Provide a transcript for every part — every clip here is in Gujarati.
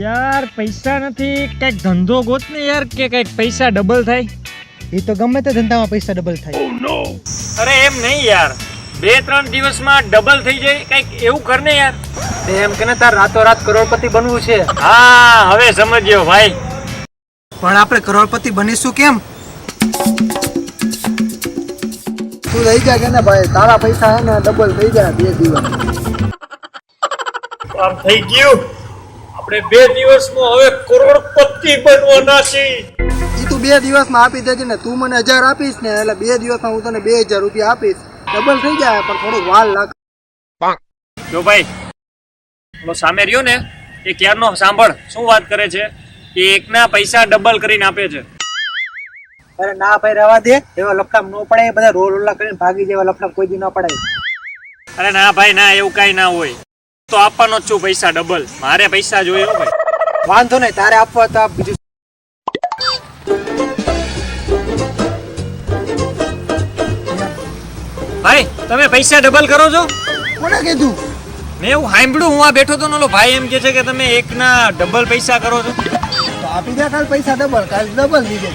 યાર પૈસા નથી, કઈક ધંધો ગોત ને યાર કે કઈક પૈસા ડબલ થાય. એ તો ગમે તે ધંધામાં પૈસા ડબલ થાય. અરે એમ નહીં યાર, 2-3 દિવસમાં ડબલ થઈ જાય, કઈક એવું કર ને યાર. એમ કે ને તાર રાતોરાત કરોડપતિ બનવું છે. હા હવે સમજ્યો ભાઈ. પણ આપણે કરોડપતિ બનીશું કેમ? તું રહી જા કે ને ભાઈ, તારા પૈસા હે ને ડબલ થઈ જાય 2 દિવસ. આમ થઈ ગયું, આપણે 2 દિવસમાં હવે કરોડપતિ બનવાના છીએ. ઈ તું 2 દિવસમાં આપી દેજે ને. તું મને 1000 આપીશ ને એટલે 2 દિવસમાં હું તને 2000 રૂપિયા આપીશ. ડબલ થઈ જાય પણ થોડુંક વાર લાગે. જો ભાઈ ઓલો સામે રહ્યો ને એ ક્યારનો સાંભળ શું વાત કરે છે કે એકના પૈસા ડબલ કરીને આપે છે. અરે ના ભાઈ રહેવા દે, એવા લફડામ ન પડાય. બધા રોલ રોલા કરીને ભાગી જેવા લફડામ કોઈ દી ન પડાય. અરે ના ભાઈ ના, એવું કઈ ના હોય. તો આપવાનો જ છું પૈસા ડબલ. મારે પૈસા જોઈએ હો ભાઈ. વાંધો નહીં, તારે આપવા તો આપ. બીજું ભાઈ તમે પૈસા ડબલ કરો છો? કોને કીધું? મેં એવું સાંભળ્યું, હું આ બેઠો તો ઓલો ભાઈ એમ કે છે કે તમે એકના ડબલ પૈસા કરો છો. તો આપી દે કાલ પૈસા ડબલ. કાલ ડબલ લીધે.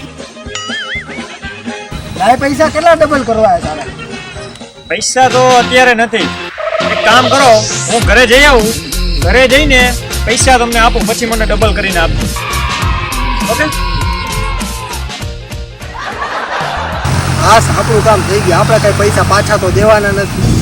લાય પૈસા કેટલા ડબલ કરવા તારે? પૈસા તો અત્યારે નથી. એક કામ કરો, હું ઘરે જઈ આવું, ઘરે જઈને પૈસા તમને આપું, પછી મને ડબલ કરીને આપજો. ઓકે? હા આપણું કામ થઈ ગયું. આપણે કઈ પૈસા પાછા તો દેવાના નથી.